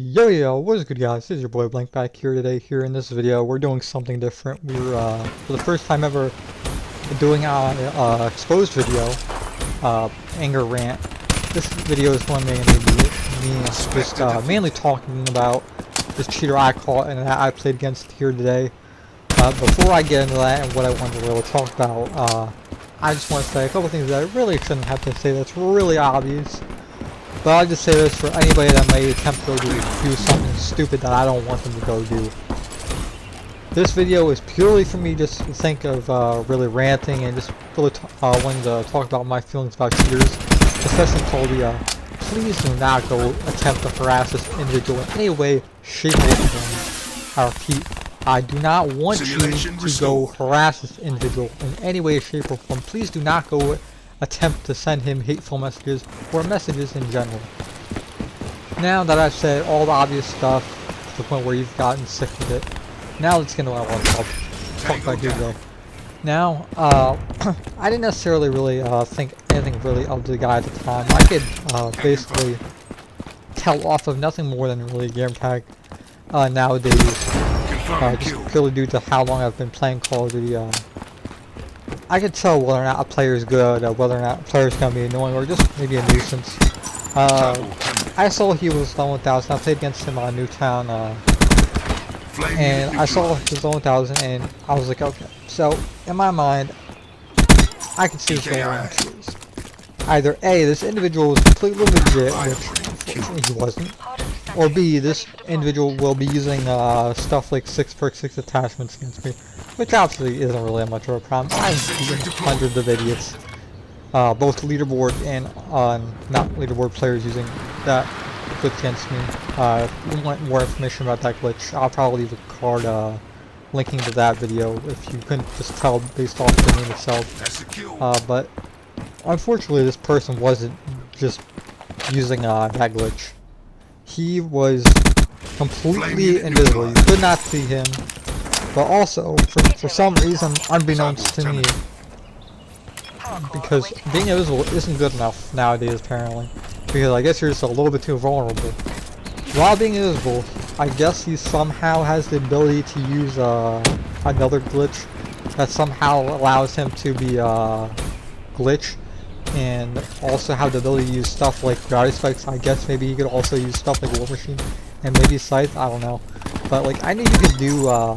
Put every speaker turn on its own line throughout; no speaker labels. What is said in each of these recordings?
Yo, what is good, guys? This is your boy Blank back here today. Here in this video, we're doing something different. We're for the first time ever doing an exposed video, anger rant. This video is going to be me just mainly talking about this cheater I caught and that I played against here today. Before I get into that and what I want to really talk about, I just want to say a couple things that I really shouldn't have to say. That's really obvious. But I'll just say this for anybody that may attempt to go do something stupid that I don't want them to go do. This video is purely for me just to think of really ranting and just really wanting to talk about my feelings about cheaters, especially Cody. Please do not go attempt to harass this individual in any way, shape, or form. I repeat, I do not want you to go harass this individual in any way, shape, or form. Please do not go attempt to send him hateful messages or messages in general. Now that I've said all the obvious stuff to the point where you've gotten sick of it, now let's get into what I want to talk about here today. Now, I didn't necessarily really think anything really of the guy at the time. I could basically tell off of nothing more than really a game tag nowadays, just purely due to how long I've been playing Call of Duty. I could tell whether or not a player is good, whether or not a player is going to be annoying, or just maybe a nuisance. I saw he was level 1000. I played against him on Newtown, and I saw he was level 1000, and I was like, okay. So, in my mind, I could see what's going on. Either A, this individual was completely legit, which unfortunately he wasn't, or B, this individual will be using stuff like 6x6 attachments against me, which obviously isn't really much of a problem. I've seen hundreds of idiots, both leaderboard and not leaderboard players using that glitch against me. If you want more information about that glitch, I'll probably leave a card linking to that video if you couldn't just tell based off the name itself. But unfortunately, this person wasn't just using that glitch. He was completely invisible. You could not see him. But also, for some reason, unbeknownst to me, because being invisible isn't good enough nowadays, apparently. Because I guess you're just a little bit too vulnerable. While being invisible, I guess he somehow has the ability to use another glitch that somehow allows him to be glitch, and also have the ability to use stuff like gravity spikes. I guess maybe he could also use stuff like War Machine and maybe Scythe, I don't know. But like, I knew you could do the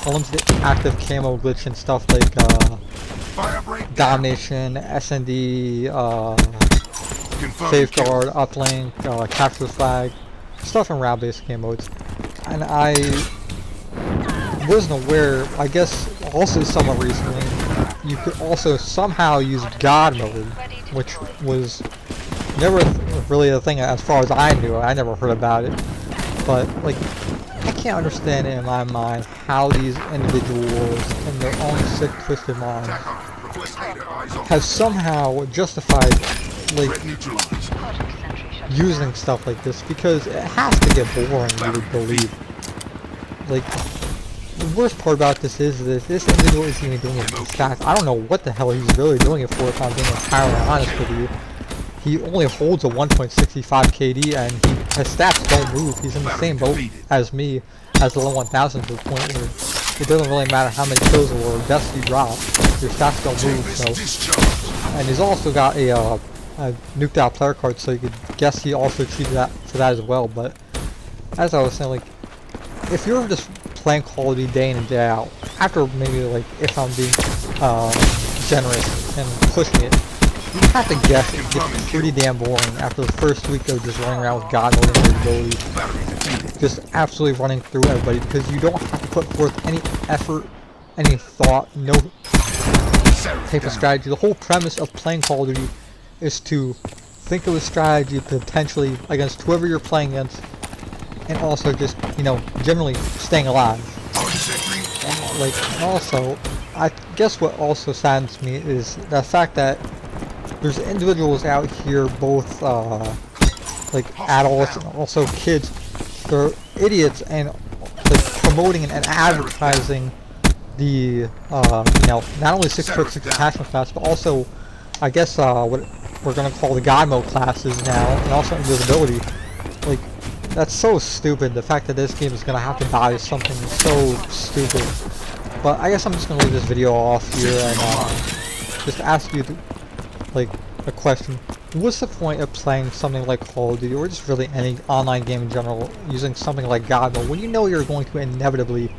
unlimited active camo glitch and stuff like Domination, SND, Safeguard, Uplink, Capture the Flag, stuff in round-based game modes. And I wasn't aware, I guess also somewhat recently, you could also somehow use God mode, which was never really a thing as far as I knew. I never heard about it. But like, I can't understand in my mind how these individuals in their own sick, twisted minds have somehow justified like using stuff like this, because it has to get boring, you would believe. Like, the worst part about this is this individual isn't even doing it for stats. I don't know what the hell he's really doing it for, if I'm being entirely honest with you. He only holds a 1.65 KD, and his stats don't move. He's in the same boat as me, as the level 1000, to the point where it doesn't really matter how many kills or deaths you drop. Your stats don't move, so. And he's also got a nuked out player card, so you could guess he also cheated that for that as well. But as I was saying, like, if you're just playing Call of Duty day in and day out, after maybe, like, if I'm being generous and pushing it, you have to guess it gets pretty damn boring after the first week of just running around with God mode and ability, just absolutely running through everybody, because you don't have to put forth any effort, any thought, no type of strategy. The whole premise of playing Call of Duty is to think of a strategy potentially against whoever you're playing against, and also just, you know, generally staying alive. And, like, and also, I guess what also saddens me is the fact that there's individuals out here, both like adults and also kids. They're idiots and like promoting and advertising the you know, not only 6x6 attachment class, but also I guess what we're gonna call the God mode classes now, and also invisibility. Like, That's so stupid. The fact that this game is gonna have to die is something so stupid. But I guess I'm just gonna leave this video off here and just ask you, like, a question. What's the point of playing something like Call of Duty, or just really any online game in general, using something like God mode when you know you're going to inevitably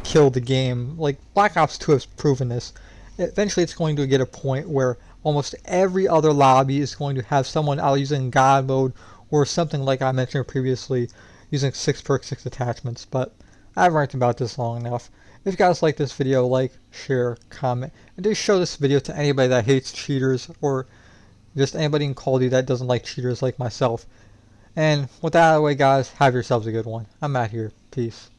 kill the game? Like, Black Ops 2 has proven this. Eventually it's going to get a point where almost every other lobby is going to have someone out using God mode, or something like I mentioned previously, using 6 perks, 6 attachments. But I've ranted about this long enough. If you guys like this video, like, share, comment, and do show this video to anybody that hates cheaters, or just anybody in Call of Duty that doesn't like cheaters like myself. And with that out of the way, guys, have yourselves a good one. I'm out here. Peace.